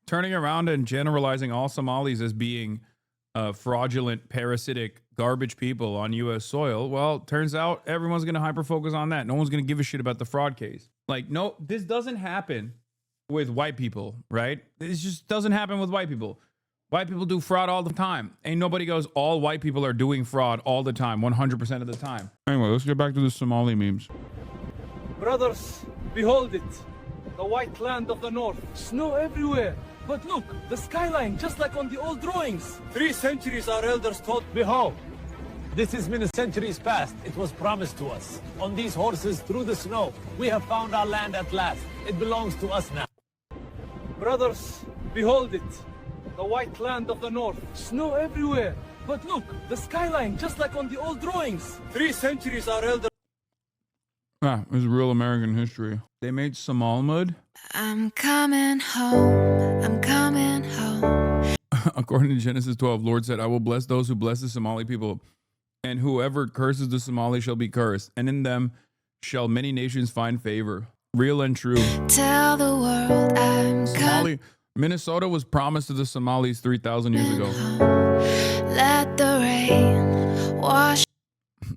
turning around and generalizing all Somalis as being fraudulent, parasitic, garbage people on U.S. soil, well, turns out everyone's going to hyper-focus on that. No one's going to give a shit about the fraud case. Like, no, this doesn't happen with white people, right? This just doesn't happen with white people. White people do fraud all the time. Ain't nobody goes, all white people are doing fraud all the time, 100% of the time. Anyway, let's get back to the Somali memes. Brothers, behold it. The white land of the north. Snow everywhere. But look, the skyline, just like on the old drawings. 3 centuries our elders taught. Behold, this is many centuries past. It was promised to us. On these horses through the snow, we have found our land at last. It belongs to us now. Brothers, behold it. The white land of the north. Snow everywhere. But look, the skyline, just like on the old drawings. 3 centuries our elders. Ah, it was real American history. They made Somalmud. I'm coming home. I'm coming home. According to Genesis 12, Lord said, I will bless those who bless the Somali people, and whoever curses the Somali shall be cursed, and in them shall many nations find favor. Real and true. Tell the world I'm Somali. Minnesota was promised to the Somalis 3,000 years ago. Let the rain wash.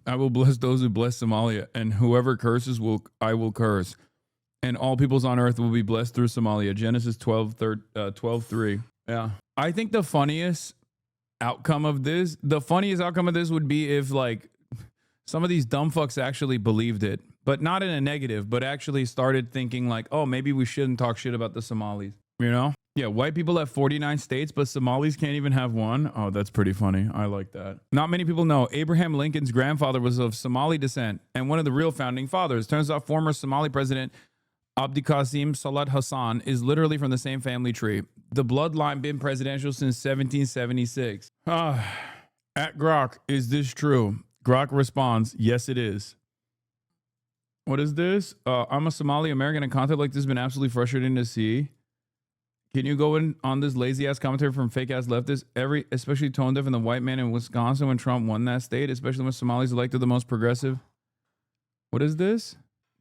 I will bless those who bless Somalia, and whoever curses I will curse. And all peoples on earth will be blessed through Somalia. Genesis 12:3. Yeah. I think the funniest outcome of this would be if like some of these dumb fucks actually believed it, but not in a negative, but actually started thinking like, oh, maybe we shouldn't talk shit about the Somalis, you know? Yeah, white people have 49 states, but Somalis can't even have one. Oh, that's pretty funny. I like that. Not many people know Abraham Lincoln's grandfather was of Somali descent and one of the real founding fathers. Turns out former Somali president Abdiqasim Salat Hasan is literally from the same family tree. The bloodline been presidential since 1776. At Grok, is this true? Grok responds, yes, it is. What is this? I'm a Somali American, and content like this has been absolutely frustrating to see. Can you go in on this lazy ass commentary from fake ass leftists? Especially tone deaf and the white man in Wisconsin when Trump won that state, especially when Somalis elected the most progressive. What is this?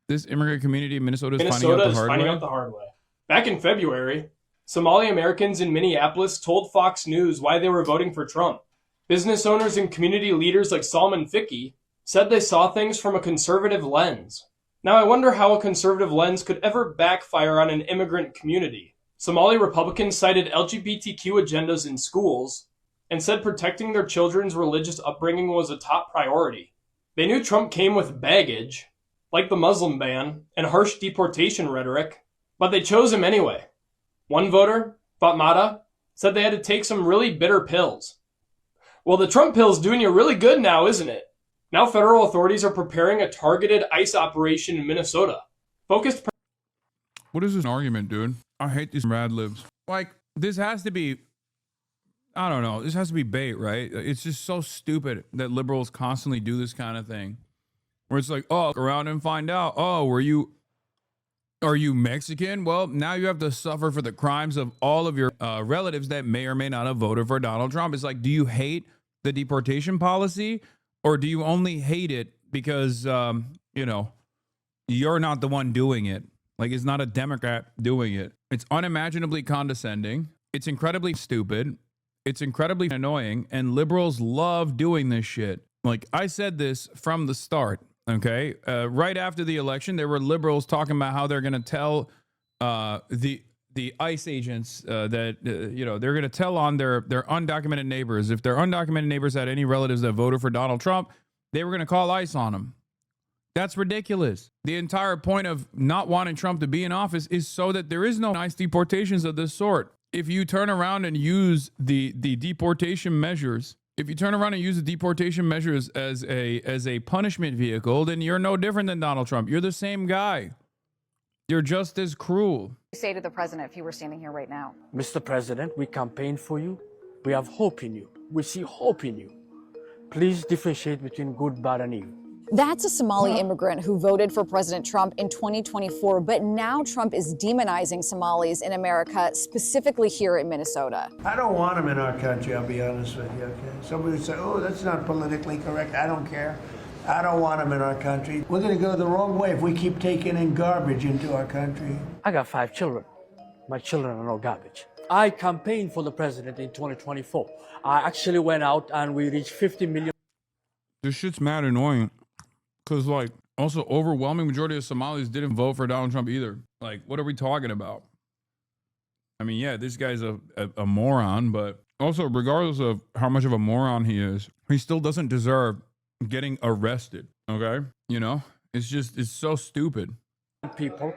This immigrant community in Minnesota is finding out the hard way. Back in February, Somali Americans in Minneapolis told Fox News why they were voting for Trump. Business owners and community leaders like Salman Ficky said they saw things from a conservative lens. Now I wonder how a conservative lens could ever backfire on an immigrant community. Somali Republicans cited LGBTQ agendas in schools and said protecting their children's religious upbringing was a top priority. They knew Trump came with baggage, like the Muslim ban and harsh deportation rhetoric, but they chose him anyway. One voter, Fatmata, said they had to take some really bitter pills. Well, the Trump pill's doing you really good now, isn't it? Now federal authorities are preparing a targeted ICE operation in Minnesota. What is this argument, dude? I hate these rad libs. Like, this has to be, I don't know, this has to be bait, right? It's just so stupid that liberals constantly do this kind of thing. Where it's like, oh, look around and find out. Oh, are you Mexican? Well, now you have to suffer for the crimes of all of your relatives that may or may not have voted for Donald Trump. It's like, do you hate the deportation policy? Or do you only hate it because, you're not the one doing it? Like, it's not a Democrat doing it. It's unimaginably condescending. It's incredibly stupid. It's incredibly annoying. And liberals love doing this shit. Like, I said this from the start, okay? Right after the election, there were liberals talking about how they're going to tell the ICE agents that, they're going to tell on their undocumented neighbors. If their undocumented neighbors had any relatives that voted for Donald Trump, they were going to call ICE on them. That's ridiculous. The entire point of not wanting Trump to be in office is so that there is no ICE deportations of this sort. If you turn around and use the deportation measures, as a punishment vehicle, then you're no different than Donald Trump. You're the same guy. You're just as cruel. Say to the president if he were standing here right now. Mr. President, we campaign for you. We have hope in you. We see hope in you. Please differentiate between good, bad, and evil. That's a Somali immigrant who voted for President Trump in 2024, but now Trump is demonizing Somalis in America, specifically here in Minnesota. I don't want them in our country, I'll be honest with you, okay? Somebody would say, oh, that's not politically correct. I don't care. I don't want them in our country. We're going to go the wrong way if we keep taking in garbage into our country. I got 5 children. My children are no garbage. I campaigned for the president in 2024. I actually went out and we reached 50 million. This shit's mad annoying. Because, like, also overwhelming majority of Somalis didn't vote for Donald Trump either. Like, what are we talking about? I mean, yeah, this guy's a moron, but also, regardless of how much of a moron he is, he still doesn't deserve getting arrested, okay? You know? It's so stupid. People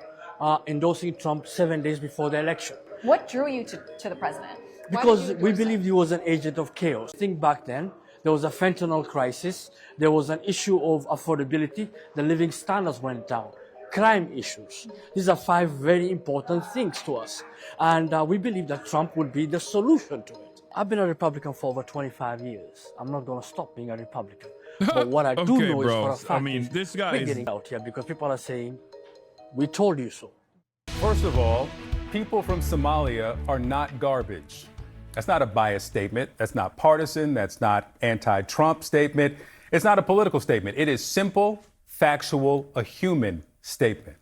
endorsing Trump 7 days before the election. What drew you to the president? Because we believed he was an agent of chaos. I think back then, there was a fentanyl crisis. There was an issue of affordability. The living standards went down. Crime issues. These are 5 very important things to us. And we believe that Trump would be the solution to it. I've been a Republican for over 25 years. I'm not going to stop being a Republican. But what I do Okay, know bro. is for a fact I mean, is this guy we're is... getting out here because people are saying, we told you so. First of all, people from Somalia are not garbage. That's not a biased statement. That's not partisan. That's not anti-Trump statement. It's not a political statement. It is simple, factual, a human statement.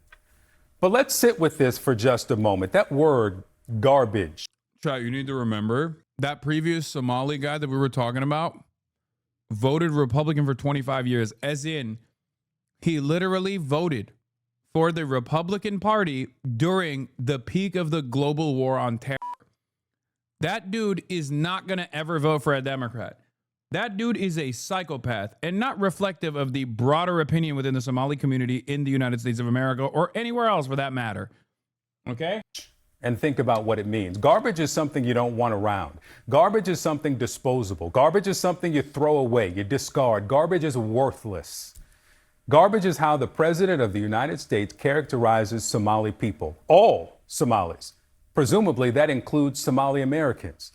But let's sit with this for just a moment. That word, garbage. Chat, you need to remember that previous Somali guy that we were talking about voted Republican for 25 years, as in he literally voted for the Republican Party during the peak of the global war on terror. That dude is not going to ever vote for a Democrat. That dude is a psychopath and not reflective of the broader opinion within the Somali community in the United States of America or anywhere else for that matter. Okay? And think about what it means. Garbage is something you don't want around. Garbage is something disposable. Garbage is something you throw away, you discard. Garbage is worthless. Garbage is how the President of the United States characterizes Somali people, all Somalis. Presumably, that includes Somali Americans.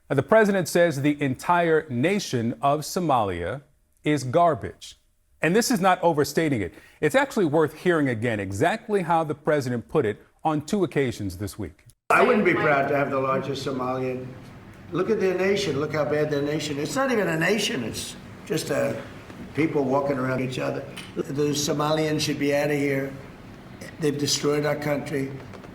Now, the President says the entire nation of Somalia is garbage. And this is not overstating it. It's actually worth hearing again exactly how the President put it on 2 occasions this week. I wouldn't be proud to have the largest Somalian. Look at their nation. Look how bad their nation is. It's not even a nation. It's just people walking around each other. The Somalians should be out of here. They've destroyed our country.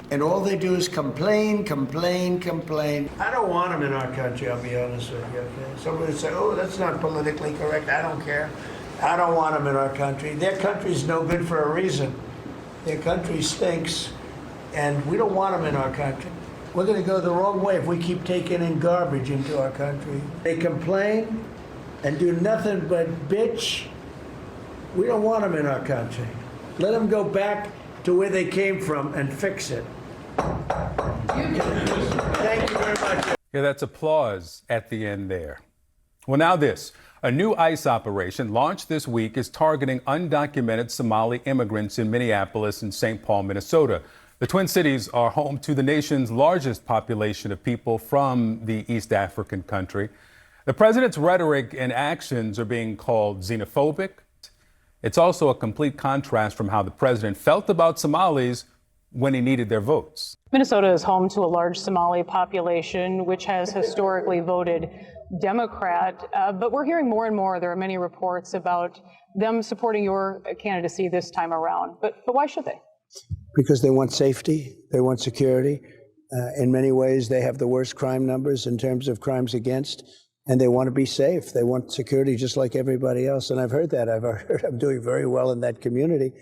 And all they do is complain, complain, complain. I don't want them in our country, I'll be honest with you. Okay? Somebody would say, oh, that's not politically correct. I don't care. I don't want them in our country. Their country's no good for a reason. Their country stinks. And we don't want them in our country. We're going to go the wrong way if we keep taking in garbage into our country. They complain and do nothing but bitch. We don't want them in our country. Let them go back to where they came from and fix it. Thank you very much. Yeah, that's applause at the end there. Well, now this. A new ICE operation launched this week is targeting undocumented Somali immigrants in Minneapolis and St. Paul, Minnesota. The Twin Cities are home to the nation's largest population of people from the East African country. The president's rhetoric and actions are being called xenophobic. It's also a complete contrast from how the president felt about Somalis when he needed their votes. Minnesota is home to a large Somali population, which has historically voted Democrat, but we're hearing more and more. There are many reports about them supporting your candidacy this time around. But why should they? Because they want safety, they want security. In many ways, they have the worst crime numbers in terms of crimes against, and they want to be safe. They want security just like everybody else. And I've heard that. I've heard I'm doing very well in that community.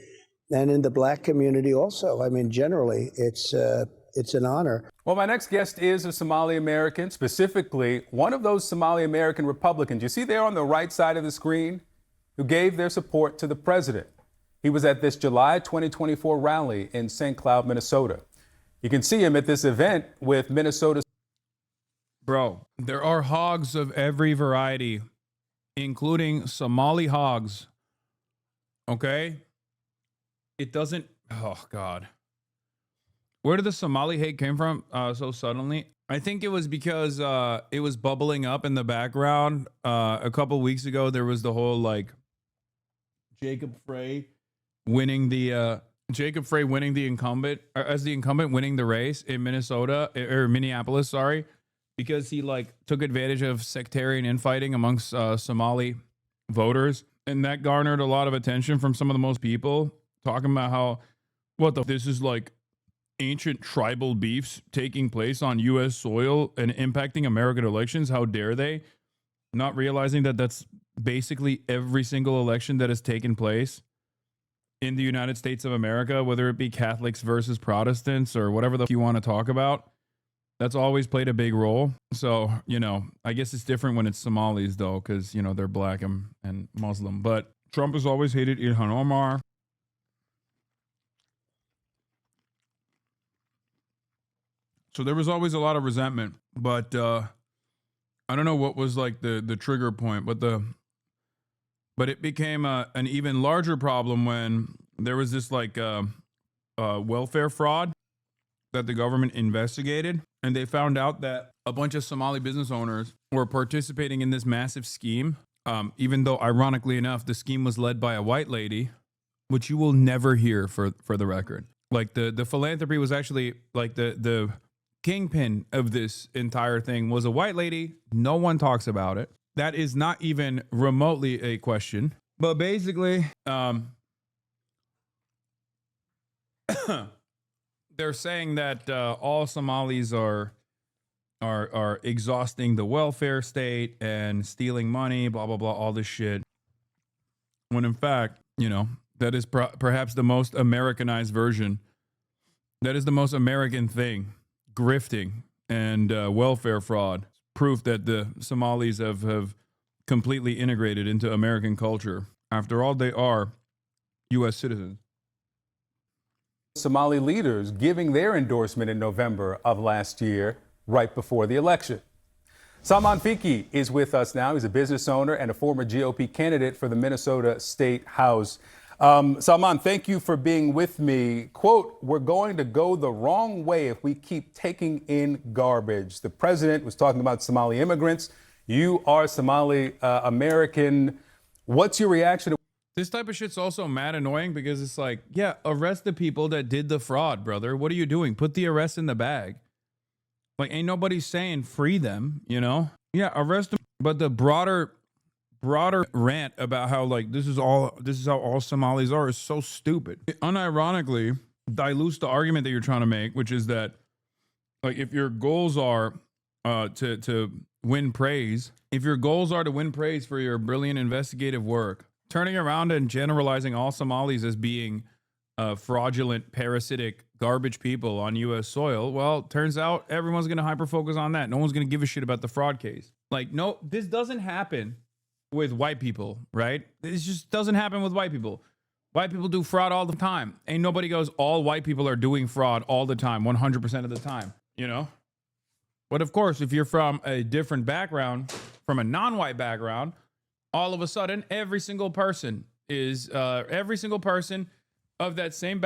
And in the black community also. I mean, generally, it's an honor. Well, my next guest is a Somali American, specifically one of those Somali American Republicans you see there on the right side of the screen, who gave their support to the president. He was at this July 2024 rally in St. Cloud, Minnesota. You can see him at this event with Minnesota. Bro, there are hogs of every variety, including Somali hogs. Okay? It doesn't, oh God. Where did the Somali hate came from so suddenly? I think it was because it was bubbling up in the background. A couple weeks ago, there was the whole like Jacob Frey winning the incumbent, or as the incumbent winning the race in Minneapolis, sorry, because he like took advantage of sectarian infighting amongst Somali voters, and that garnered a lot of attention from some of the most people talking about how this is like ancient tribal beefs taking place on U.S. soil and impacting American elections. How dare they? Not realizing that that's basically every single election that has taken place in the United States of America, whether it be Catholics versus Protestants or whatever the you want to talk about. That's always played a big role. So, I guess it's different when it's Somalis, though, because, they're black and Muslim. But Trump has always hated Ilhan Omar. So there was always a lot of resentment. But I don't know what was like the trigger point. But it became an even larger problem when there was this welfare fraud that the government investigated. And they found out that a bunch of Somali business owners were participating in this massive scheme, even though, ironically enough, the scheme was led by a white lady, which you will never hear for the record. Like the philanthropy was actually like the kingpin of this entire thing was a white lady. No one talks about it. That is not even remotely a question. But basically, they're saying that all Somalis are exhausting the welfare state and stealing money, blah, blah, blah, all this shit. When in fact, that is perhaps the most Americanized version. That is the most American thing. Grifting and welfare fraud. Proof that the Somalis have completely integrated into American culture. After all, they are U.S. citizens. Somali leaders giving their endorsement in November of last year, right before the election. Salman Fiki is with us now. He's a business owner and a former GOP candidate for the Minnesota State House. Salman, thank you for being with me. Quote, "We're going to go the wrong way if we keep taking in garbage." The president was talking about Somali immigrants. You are Somali American. What's your reaction to This type of shit's also mad annoying because it's like, yeah, arrest the people that did the fraud, brother. What are you doing? Put the arrest in the bag. Like, ain't nobody saying free them, Yeah, arrest them. But the broader rant about how this is how all Somalis are is so stupid. It unironically dilutes the argument that you're trying to make, which is that if your goals are to win praise, for your brilliant investigative work, turning around and generalizing all Somalis as being fraudulent, parasitic, garbage people on U.S. soil, well, turns out everyone's going to hyper-focus on that. No one's going to give a shit about the fraud case. No, this doesn't happen with white people, right? This just doesn't happen with white people. White people do fraud all the time. Ain't nobody goes, all white people are doing fraud all the time, 100% of the time, But of course, if you're from a different background, from a non-white background, all of a sudden, every single person of that same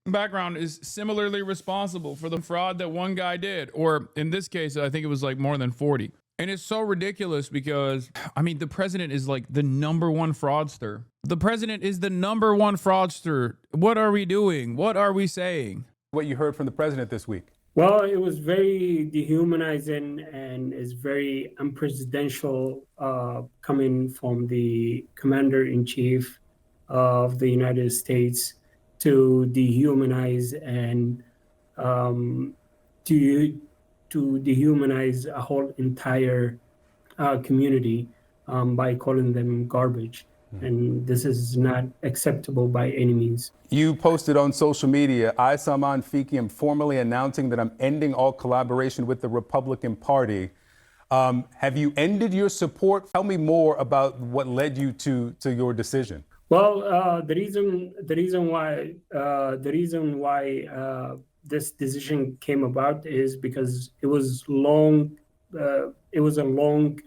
background is similarly responsible for the fraud that one guy did. Or in this case, I think it was more than 40. And it's so ridiculous because, the president is the number one fraudster. The president is the number one fraudster. What are we doing? What are we saying? what you heard from the president this week? Well, it was very dehumanizing and is very unpresidential coming from the commander-in-chief of the United States to dehumanize and to dehumanize a whole entire community by calling them garbage. And this is not acceptable by any means. You posted on social media, I, Salman Fiki, am formally announcing that I'm ending all collaboration with the Republican Party. Have you ended your support? Tell me more about what led you to your decision. Well, the reason why this decision came about is because it was long. It was a long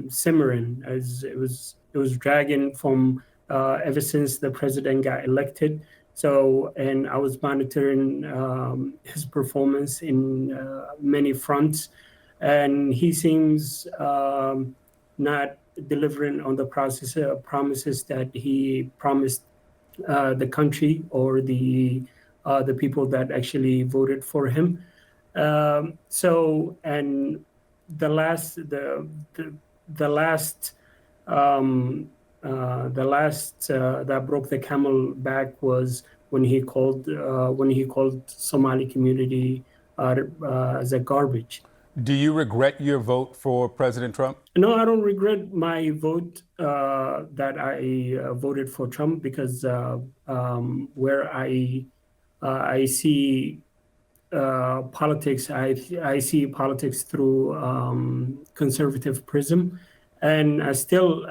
simmering, as it was dragging from ever since the president got elected. So, and I was monitoring his performance in many fronts, and he seems not delivering on the promises that he promised the country or the people that actually voted for him. So, and the last that broke the camel back was when he called Somali community as a garbage. Do you regret your vote for President Trump? No, I don't regret my vote that I voted for Trump, because where I see politics, I see politics through conservative prism, and I still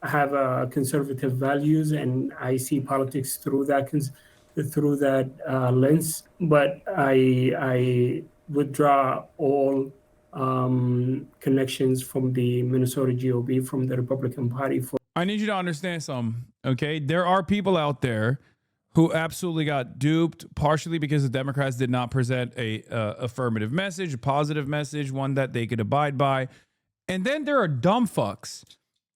have conservative values, and I see politics through that lens. But I withdraw all connections from the Minnesota GOP, from the Republican Party. I need you to understand something, okay? There are people out there who absolutely got duped, partially because the Democrats did not present a affirmative message, a positive message, one that they could abide by. And then there are dumb fucks,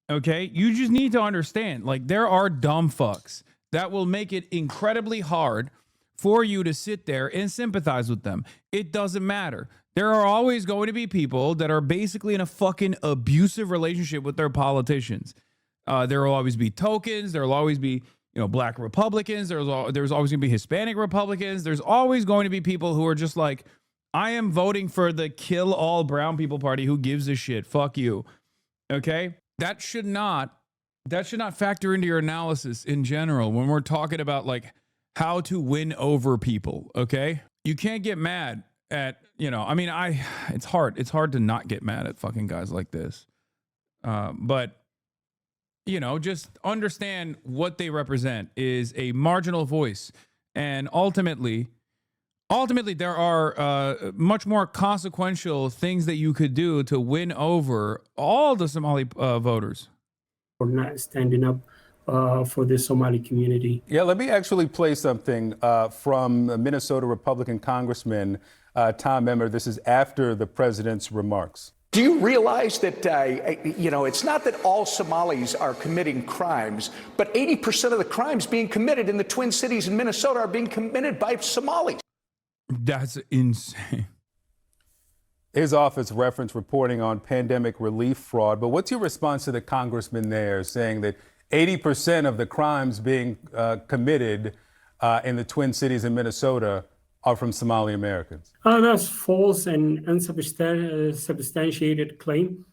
okay? You just need to understand, like, there are dumb fucks that will make it incredibly hard for you to sit there and sympathize with them. It doesn't matter. There are always going to be people that are basically in a fucking abusive relationship with their politicians. There will always be tokens. There will always be, black Republicans. There's always going to be Hispanic Republicans. There's always going to be people who are just like, I am voting for the kill all brown people party. Who gives a shit? Fuck you. Okay? That should not factor into your analysis in general when we're talking about like how to win over people. Okay? You can't get mad at, it's hard to not get mad at fucking guys like this. But just understand what they represent is a marginal voice. And ultimately there are much more consequential things that you could do to win over all the Somali voters. For not standing up for the Somali community. Yeah, let me actually play something from a Minnesota Republican Congressman Tom Emmer. This is after the president's remarks. Do you realize that, it's not that all Somalis are committing crimes, but 80% of the crimes being committed in the Twin Cities in Minnesota are being committed by Somalis? That's insane. His office referenced reporting on pandemic relief fraud. But what's your response to the congressman there saying that 80% of the crimes being committed in the Twin Cities in Minnesota are from Somali Americans? That's false and unsubstantiated claim.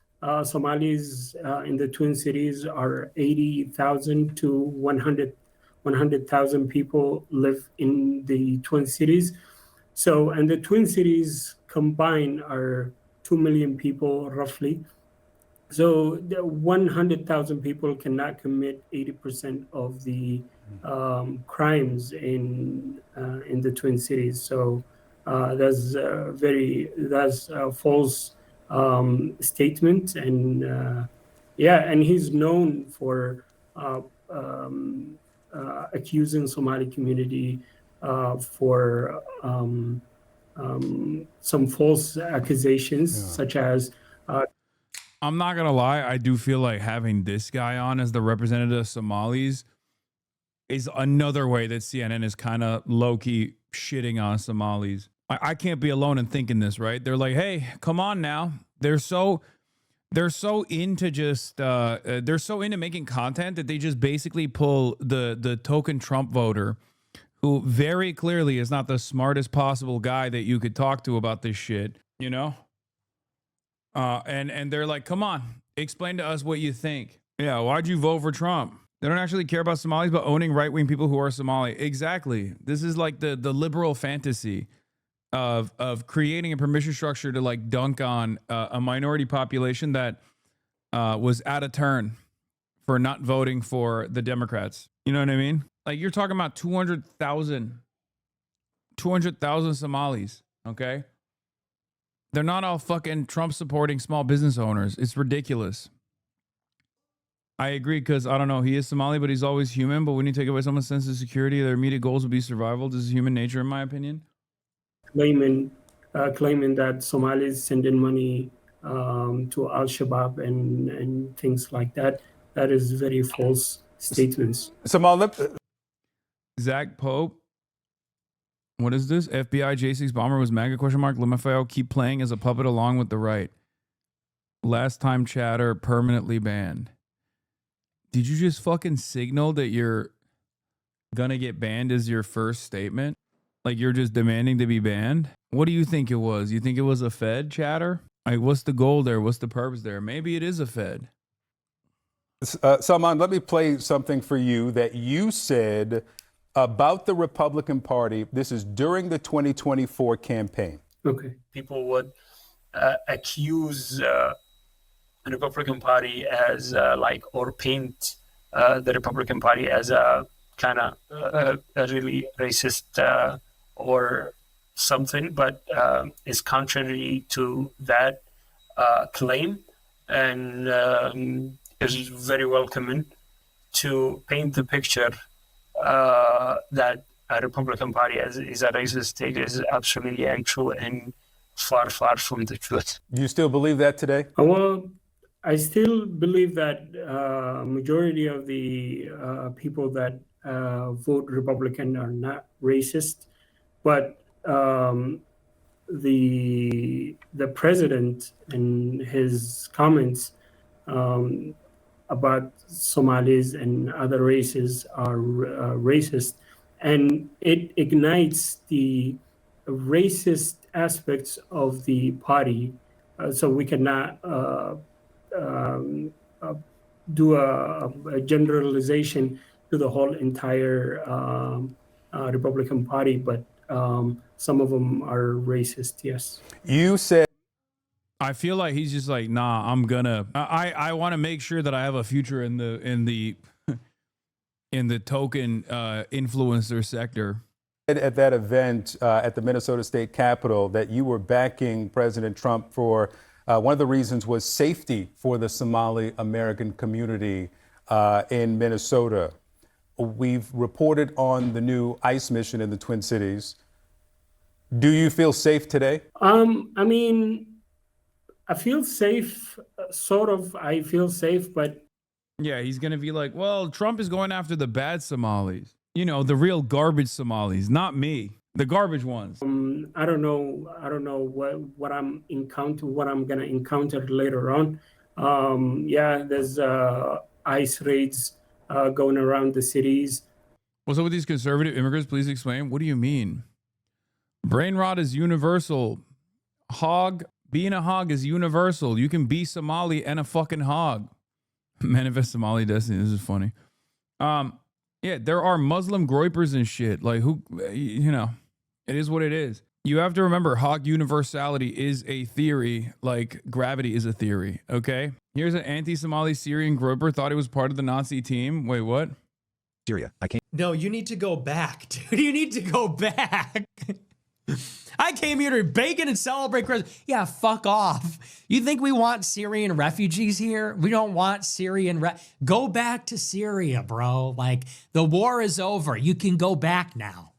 Somalis in the Twin Cities are 80,000 to 100,000 people live in the Twin Cities. So, and the Twin Cities combined are 2 million people roughly. So the 100,000 people cannot commit 80% of the crimes in the Twin Cities. So that's a false statement, and and he's known for accusing Somali community for some false accusations, such as. I'm not gonna lie, I do feel like having this guy on as the representative of Somalis is another way that CNN is kind of low-key shitting on Somalis. I can't be alone in thinking this, right? They're like, hey, come on now. They're so into just they're so into making content that they just basically pull the token Trump voter, who very clearly is not the smartest possible guy that you could talk to about this shit, and they're like, come on, explain to us what you think. Yeah, why'd you vote for Trump? They don't actually care about Somalis, but owning right-wing people who are Somali. Exactly. This is like the liberal fantasy of creating a permission structure to like dunk on a minority population that was out of turn for not voting for the Democrats. You know what I mean? Like, you're talking about 200,000 Somalis, okay? They're not all fucking Trump supporting small business owners. It's ridiculous. I agree, because I don't know, he is Somali, but he's always human. But when you take away someone's sense of security, their immediate goals will be survival. This is human nature, in my opinion. Claiming that Somalis send in money to Al-Shabaab and things like that. That is very false statements. Zach Pope. What is this? FBI J6 bomber was MAGA ? LMFAO keep playing as a puppet along with the right. Last time chatter permanently banned. Did you just fucking signal that you're gonna get banned is your first statement? Like you're just demanding to be banned? What do you think it was? You think it was a Fed chatter? Like, what's the goal there? What's the purpose there? Maybe it is a Fed. Salman, let me play something for you that you said about the Republican Party. This is during the 2024 campaign. Okay. People would accuse the Republican Party as or paint the Republican Party as a kind of a really racist or something, but is contrary to that claim, and is very welcoming to paint the picture that a Republican Party is a racist state is absolutely untrue and far, far from the truth. You still believe that today? Well, I still believe that majority of the people that vote Republican are not racist, but the president and his comments about Somalis and other races are racist, and it ignites the racist aspects of the party, so we cannot do a generalization to the whole entire Republican Party, but some of them are racist, yes. You said, I feel like he's just like, nah, I want to make sure that I have a future in the in the token influencer sector. At that event at the Minnesota State Capitol that you were backing President Trump for one of the reasons was safety for the Somali American community in Minnesota. We've reported on the new ICE mission in the Twin Cities. Do you feel safe today? I mean, I feel safe, sort of. I feel safe, but yeah, he's gonna be like, well, Trump is going after the bad Somalis. You know, the real garbage Somalis, not me, the garbage ones. I don't know what I'm gonna encounter later on. Yeah, there's ICE raids going around the cities. What's up with these conservative immigrants? Please explain. What do you mean? Brain rot is universal. Being a hog is universal. You can be Somali and a fucking hog. Manifest Somali destiny. This is funny. Yeah, there are Muslim groypers and shit. Like, who, you know, it is what it is. You have to remember, hog universality is a theory, like gravity is a theory, okay? Here's an anti-Somali Syrian groper, thought he was part of the Nazi team. Wait, what? Syria. No, you need to go back, dude. You need to go back. I came here to bacon and celebrate Christmas. Yeah, fuck off. You think we want Syrian refugees here? We don't want Syrian. Go back to Syria, bro. Like, the war is over. You can go back now.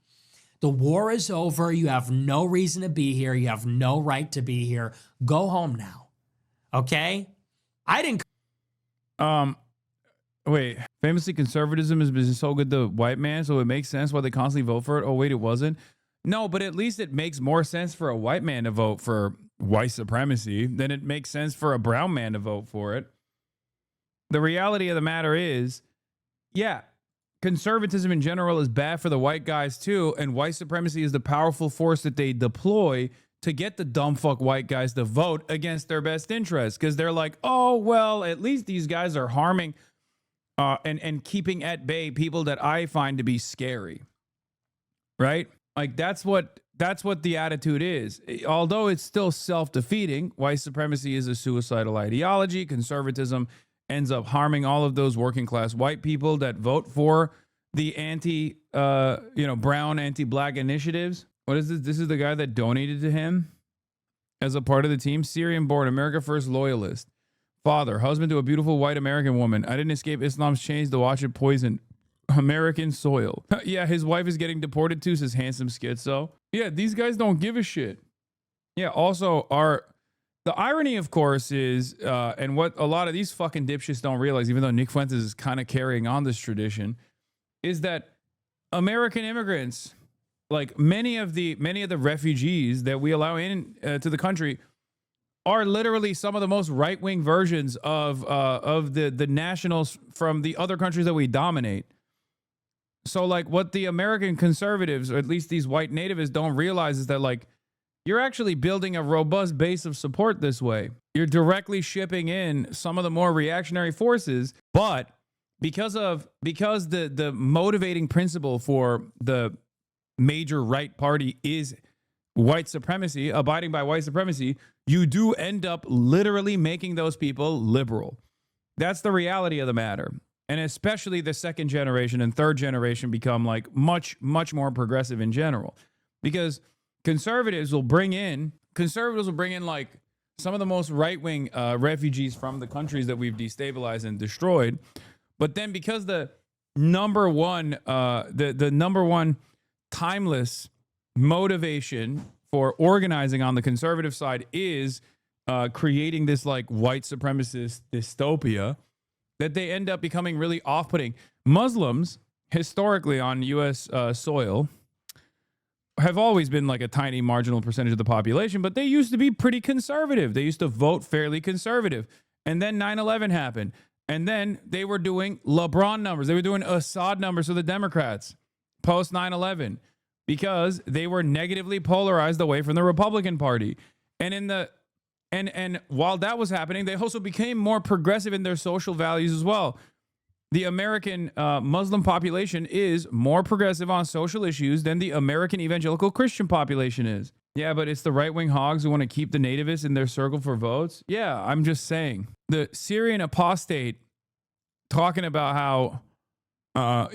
The war is over. You have no reason to be here. You have no right to be here. Go home now. Okay? I didn't. Wait. Famously, conservatism has been so good to white man, so it makes sense why they constantly vote for it. Oh, wait, it wasn't. No, but at least it makes more sense for a white man to vote for white supremacy than it makes sense for a brown man to vote for it. The reality of the matter is, yeah, conservatism in general is bad for the white guys too, and white supremacy is the powerful force that they deploy to get the dumb fuck white guys to vote against their best interests, because they're like, oh, well, at least these guys are harming and keeping at bay people that I find to be scary, right? Like, that's what the attitude is. Although it's still self-defeating, white supremacy is a suicidal ideology. Conservatism ends up harming all of those working class white people that vote for the brown anti-black initiatives. What is this? This is the guy that donated to him as a part of the team. Syrian-born, America First loyalist. Father, husband to a beautiful white American woman. I didn't escape Islam's chains to watch it poison American soil. Yeah, his wife is getting deported too, says handsome schizo. Yeah, these guys don't give a shit. Yeah, also, the irony, of course, is, and what a lot of these fucking dipshits don't realize, even though Nick Fuentes is kind of carrying on this tradition, is that American immigrants, like many of the refugees that we allow in to the country, are literally some of the most right-wing versions of the nationals from the other countries that we dominate. So like what the American conservatives, or at least these white nativists, don't realize is that like you're actually building a robust base of support this way. You're directly shipping in some of the more reactionary forces, but because the motivating principle for the major right party is white supremacy, abiding by white supremacy, you do end up literally making those people liberal. That's the reality of the matter. And especially the second generation and third generation become like much more progressive in general, because conservatives will bring in like some of the most right-wing refugees from the countries that we've destabilized and destroyed. But then because the number one timeless motivation for organizing on the conservative side is creating this like white supremacist dystopia, that they end up becoming really off-putting. Muslims, historically on U.S. Soil, have always been like a tiny marginal percentage of the population, but they used to be pretty conservative. They used to vote fairly conservative. And then 9/11 happened. And then they were doing LeBron numbers. They were doing Assad numbers for the Democrats post 9/11 because they were negatively polarized away from the Republican Party. And while that was happening, they also became more progressive in their social values as well. The American Muslim population is more progressive on social issues than the American evangelical Christian population is. Yeah, but it's the right-wing hogs who want to keep the nativists in their circle for votes. Yeah, I'm just saying. The Syrian apostate talking about how,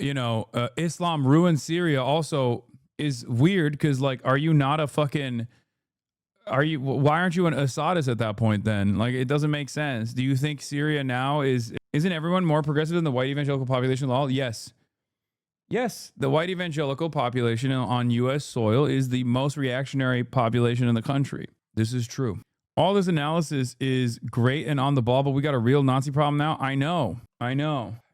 Islam ruined Syria also is weird because, like, are you not a fucking... why aren't you an Assadist at that point then? Like, it doesn't make sense. Do you think Syria now isn't everyone more progressive than the white evangelical population at all? Yes. Yes, the white evangelical population on U.S. soil is the most reactionary population in the country. This is true. All this analysis is great and on the ball, but we got a real Nazi problem now. I know.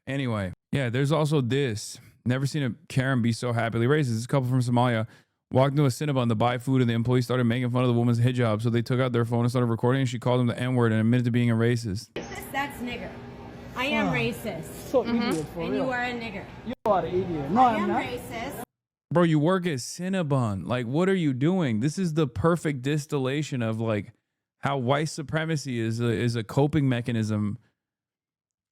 Anyway, yeah, there's also this. Never seen a Karen be so happily racist. This couple from Somalia walked into a Cinnabon to buy food, and the employees started making fun of the woman's hijab. So they took out their phone and started recording, and she called them the N-word and admitted to being a racist. That's nigger. I am racist. So idiot for and real. you are a nigger. You are an idiot. No, I I'm am not. racist. Bro, you work at Cinnabon. Like, what are you doing? This is the perfect distillation of like how white supremacy is a coping mechanism.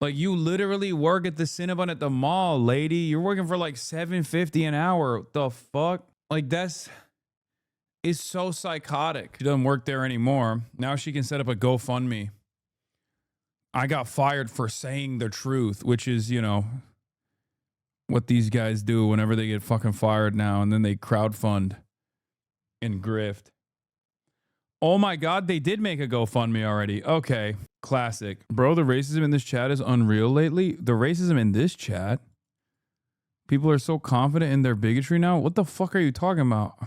Like, you literally work at the Cinnabon at the mall, lady. You're working for like $7.50 an hour. What the fuck? Like, it's so psychotic. She doesn't work there anymore. Now she can set up a GoFundMe. I got fired for saying the truth, which is, what these guys do whenever they get fucking fired now, and then they crowdfund and grift. Oh my God, they did make a GoFundMe already. Okay, classic. Bro, the racism in this chat is unreal lately. The racism in this chat? People are so confident in their bigotry now. What the fuck are you talking about?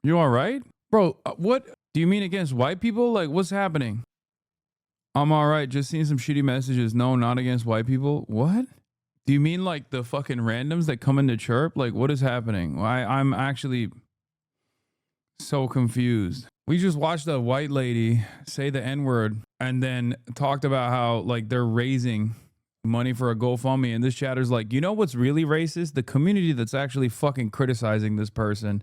You all right? Bro, what? Do you mean against white people? Like, what's happening? I'm all right. Just seeing some shitty messages. No, not against white people. What? Do you mean like the fucking randoms that come into chirp? Like, what is happening? I'm actually so confused. We just watched a white lady say the N-word and then talked about how like they're raising money for a GoFundMe, and this chatter's like, you know what's really racist? The community that's actually fucking criticizing this person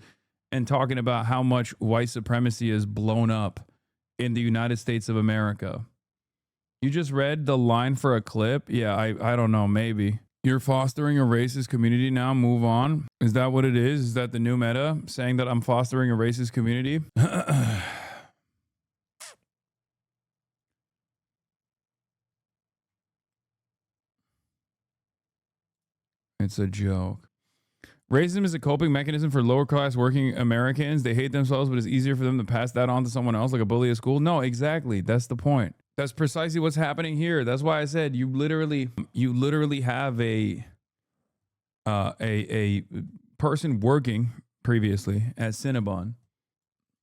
and talking about how much white supremacy is blown up in the United States of America. You just read the line for a clip? Yeah, I don't know, maybe. You're fostering a racist community now, move on. Is that what it is? Is that the new meta? Saying that I'm fostering a racist community? It's a joke. Racism is a coping mechanism for lower class working Americans. They hate themselves, but it's easier for them to pass that on to someone else, like a bully at school. No, exactly. That's the point. That's precisely what's happening here. That's why I said you literally have a person working previously at Cinnabon.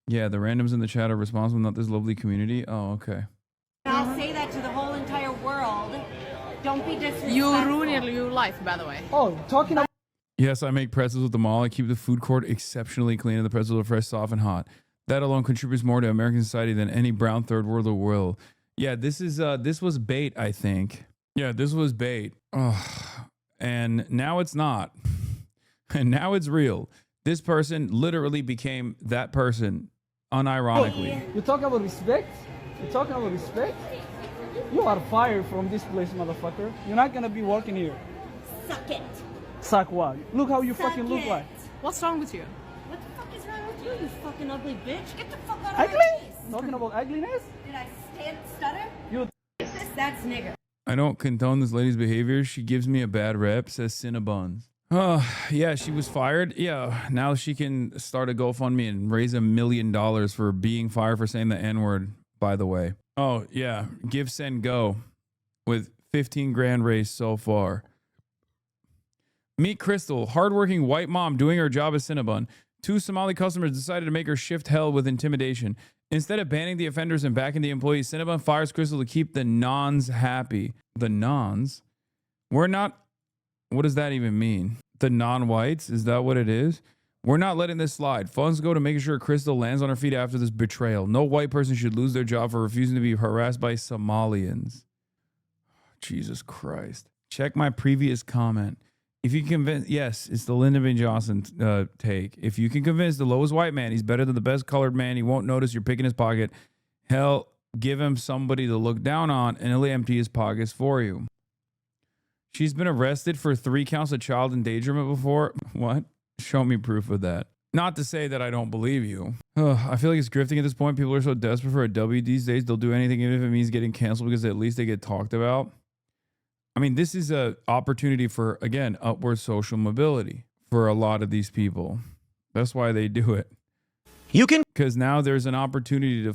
Yeah, the randoms in the chat are responsible, not this lovely community. Oh, okay. I'll say that to the whole entire world. Don't be disrespectful. You ruin your life, by the way. Oh, talking about... Yes, I make pretzels at the mall. I keep the food court exceptionally clean and the pretzels are fresh, soft, and hot. That alone contributes more to American society than any brown third world will. Yeah, this was bait, I think. Yeah, this was bait. Oh, and now it's not. And now it's real. This person literally became that person unironically. You talk about respect? You talking about respect? You are fired from this place, motherfucker. You're not gonna be working here. Suck it. Suck what? Look how you fucking look it. like. What's wrong with you? What the fuck is wrong with you, you fucking ugly bitch? Get the fuck out of Ugly? my face. Talking about ugliness? Did I stutter? You. That's nigger. I don't condone this lady's behavior. She gives me a bad rep, says Cinnabons. Oh, yeah, she was fired. Yeah, now she can start a GoFundMe and raise $1 million for being fired for saying the N-word, by the way. Oh, yeah, give, send, go with 15 grand raised so far. Meet Crystal, hardworking white mom doing her job as Cinnabon. 2 Somali customers decided to make her shift hell with intimidation. Instead of banning the offenders and backing the employees, Cinnabon fires Crystal to keep the nons happy. The nons? We're not... What does that even mean? The non-whites? Is that what it is? We're not letting this slide. Funds go to making sure Crystal lands on her feet after this betrayal. No white person should lose their job for refusing to be harassed by Somalians. Jesus Christ. Check my previous comment. If you can convince, yes, it's the Lyndon B. Johnson take. If you can convince the lowest white man he's better than the best colored man, he won't notice you're picking his pocket. Hell, give him somebody to look down on and he'll empty his pockets for you. She's been arrested for 3 counts of child endangerment before. What? Show me proof of that. Not to say that I don't believe you. I feel like it's grifting at this point. People are so desperate for a W these days. They'll do anything even if it means getting canceled because at least they get talked about. I mean, this is an opportunity for, again, upward social mobility for a lot of these people. That's why they do it. You can... Because now there's an opportunity to